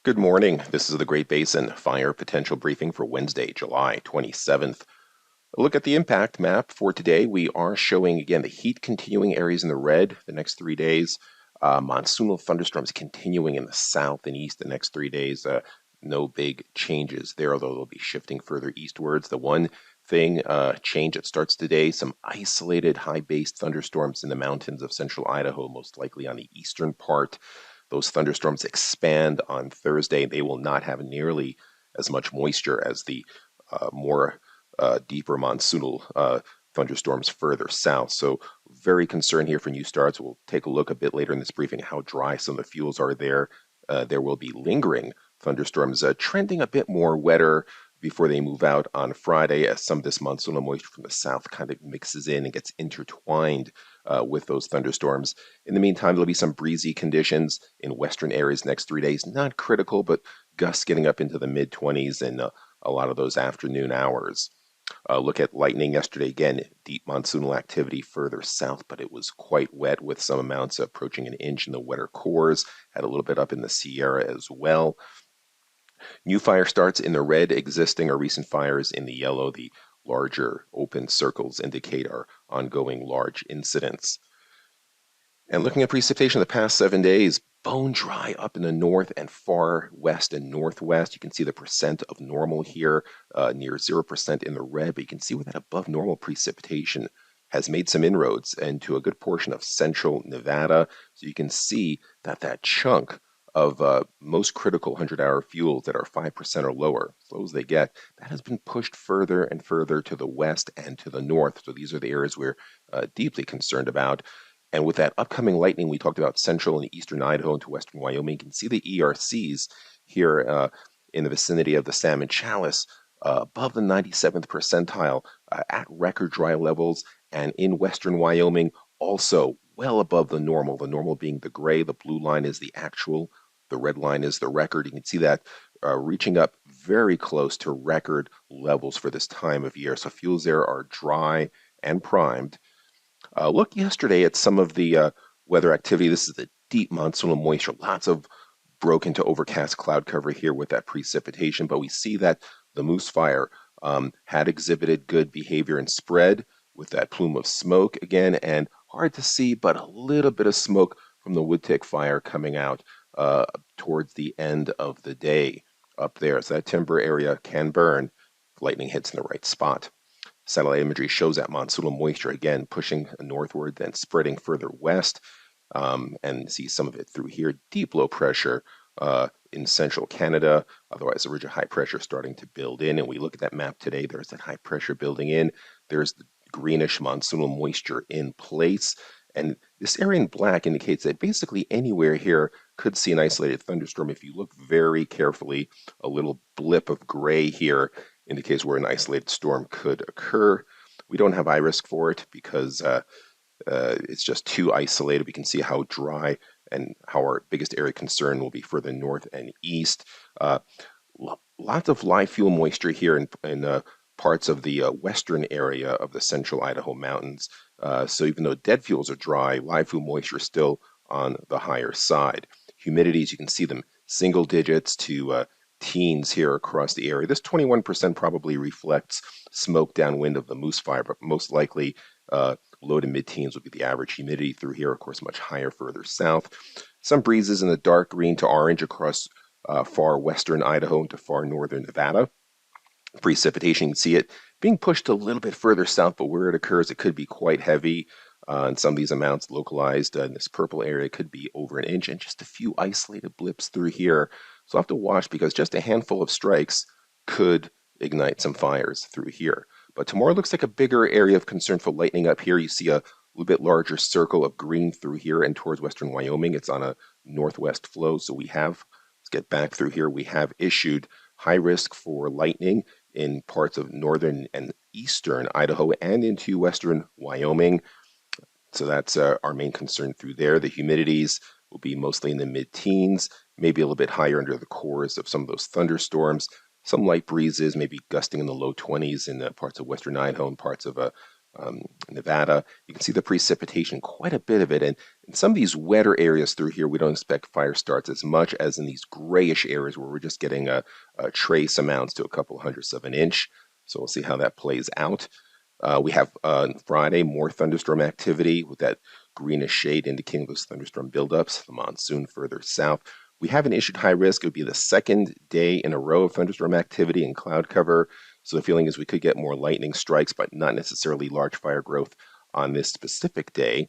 Good morning. This is the Great Basin Fire Potential Briefing for Wednesday, July 27th. A look at the impact map for today. We are showing again the heat continuing areas in the red the next 3 days. Monsoonal thunderstorms continuing in the south and east the next 3 days. No big changes there, although they'll be shifting further eastwards. The one thing change that starts today, some isolated high-based thunderstorms in the mountains of central Idaho, most likely on the eastern part. Those thunderstorms expand on Thursday. They will not have nearly as much moisture as the more deeper monsoonal thunderstorms further south. So very concerned here for new starts. We'll take a look a bit later in this briefing how dry some of the fuels are there. There will be lingering thunderstorms trending a bit more wetter before they move out on Friday, as some of this monsoonal moisture from the south kind of mixes in and gets intertwined with those thunderstorms. In the meantime, there'll be some breezy conditions in western areas next 3 days. Not critical, but gusts getting up into the mid-20s in a lot of those afternoon hours. Look at lightning yesterday. Again, deep monsoonal activity further south, but it was quite wet with some amounts approaching an inch in the wetter cores. Had a little bit up in the Sierra as well. New fire starts in the red, existing or recent fires in the yellow. The larger open circles indicate our ongoing large incidents. And looking at precipitation the past 7 days, bone dry up in the north and far west and northwest. You can see the percent of normal here, near 0% in the red, but you can see where that above normal precipitation has made some inroads into a good portion of central Nevada. So you can see that that chunk of most critical 100-hour fuels that are 5% or lower, slow as they get, that has been pushed further and further to the west and to the north. So these are the areas we're deeply concerned about. And with that upcoming lightning, we talked about central and eastern Idaho into western Wyoming. You can see the ERCs here in the vicinity of the Salmon Chalice above the 97th percentile at record dry levels, and in western Wyoming also well above the normal being the gray. The blue line is the actual. The red line is the record. You can see that reaching up very close to record levels for this time of year. So fuels there are dry and primed. Look yesterday at some of the weather activity. This is the deep monsoonal moisture. Lots of broken to overcast cloud cover here with that precipitation. But we see that the Moose Fire had exhibited good behavior and spread with that plume of smoke again. And hard to see, but a little bit of smoke from the Woodtick Fire coming out towards the end of the day up there. So that timber area can burn if lightning hits in the right spot. Satellite imagery shows that monsoonal moisture again pushing northward, then spreading further west, and see some of it through here. Deep low pressure in central Canada, otherwise the ridge of high pressure starting to build in. And we look at that map today, there's that high pressure building in. There's the greenish monsoonal moisture in place. And this area in black indicates that basically anywhere here could see an isolated thunderstorm. If you look very carefully, a little blip of gray here indicates where an isolated storm could occur. We don't have IRISC for it because it's just too isolated. We can see how dry and how our biggest area of concern will be further north and east. Lots of live fuel moisture here in parts of the western area of the central Idaho mountains. So even though dead fuels are dry, live fuel moisture is still on the higher side. Humidities, you can see them single digits to teens here across the area. This 21% probably reflects smoke downwind of the Moose Fire, but most likely low to mid-teens would be the average humidity through here, of course, much higher further south. Some breezes in the dark green to orange across far western Idaho into far northern Nevada. Precipitation, you can see it being pushed a little bit further south, but where it occurs, it could be quite heavy. And some of these amounts localized in this purple area could be over an inch, and just a few isolated blips through here. So I'll have to watch because just a handful of strikes could ignite some fires through here. But tomorrow looks like a bigger area of concern for lightning up here. You see a little bit larger circle of green through here and towards western Wyoming. It's on a northwest flow. So let's get back through here. We have issued high risk for lightning in parts of northern and eastern Idaho and into western Wyoming. So that's our main concern through there. The humidities will be mostly in the mid-teens, maybe a little bit higher under the cores of some of those thunderstorms. Some light breezes, maybe gusting in the low 20s in parts of western Idaho and parts of Nevada. You can see the precipitation, quite a bit of it. And in some of these wetter areas through here, we don't expect fire starts as much as in these grayish areas where we're just getting a trace amounts to a couple hundredths of an inch. So we'll see how that plays out. We have on Friday more thunderstorm activity with that greenish shade indicating those thunderstorm buildups, the monsoon further south. We haven't issued high risk. It would be the second day in a row of thunderstorm activity and cloud cover. So the feeling is we could get more lightning strikes, but not necessarily large fire growth on this specific day.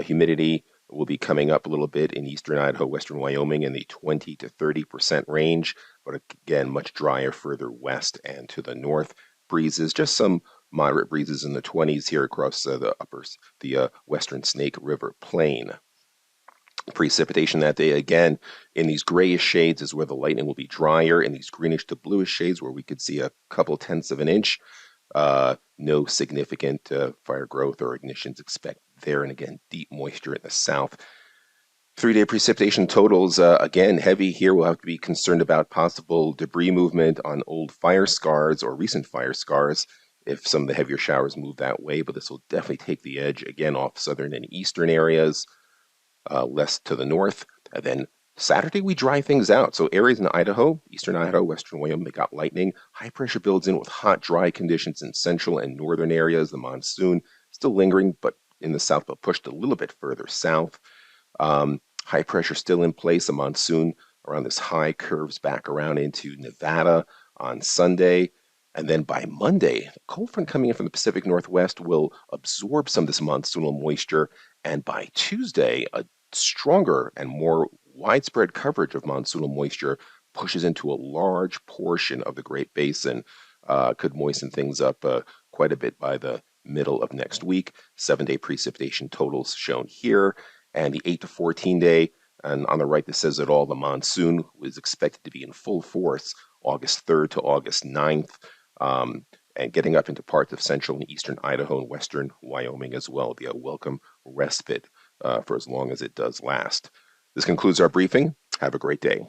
Humidity will be coming up a little bit in eastern Idaho, western Wyoming in the 20 to 30% range, but again, much drier further west and to the north. Breezes, just some moderate breezes in the 20s here across the western Snake River Plain. Precipitation that day, again, in these grayish shades is where the lightning will be drier, in these greenish to bluish shades where we could see a couple tenths of an inch. No significant fire growth or ignitions expect there, and again, deep moisture in the south. 3-day precipitation totals, again, heavy here. We'll have to be concerned about possible debris movement on old fire scars or recent fire scars if some of the heavier showers move that way, but this will definitely take the edge, again, off southern and eastern areas, less to the north. And then Saturday, we dry things out. So areas in Idaho, eastern Idaho, western Wyoming, they got lightning. High pressure builds in with hot, dry conditions in central and northern areas. The monsoon still lingering, but in the south, but pushed a little bit further south. High pressure still in place. The monsoon around this high curves back around into Nevada on Sunday. And then by Monday, the cold front coming in from the Pacific Northwest will absorb some of this monsoonal moisture. And by Tuesday, a stronger and more widespread coverage of monsoonal moisture pushes into a large portion of the Great Basin. Could moisten things up quite a bit by the middle of next week. 7-day precipitation totals shown here. And the 8 to 14 day, and on the right, this says it all, the monsoon was expected to be in full force August 3rd to August 9th, and getting up into parts of central and eastern Idaho and western Wyoming as well. Be a welcome respite for as long as it does last. This concludes our briefing. Have a great day.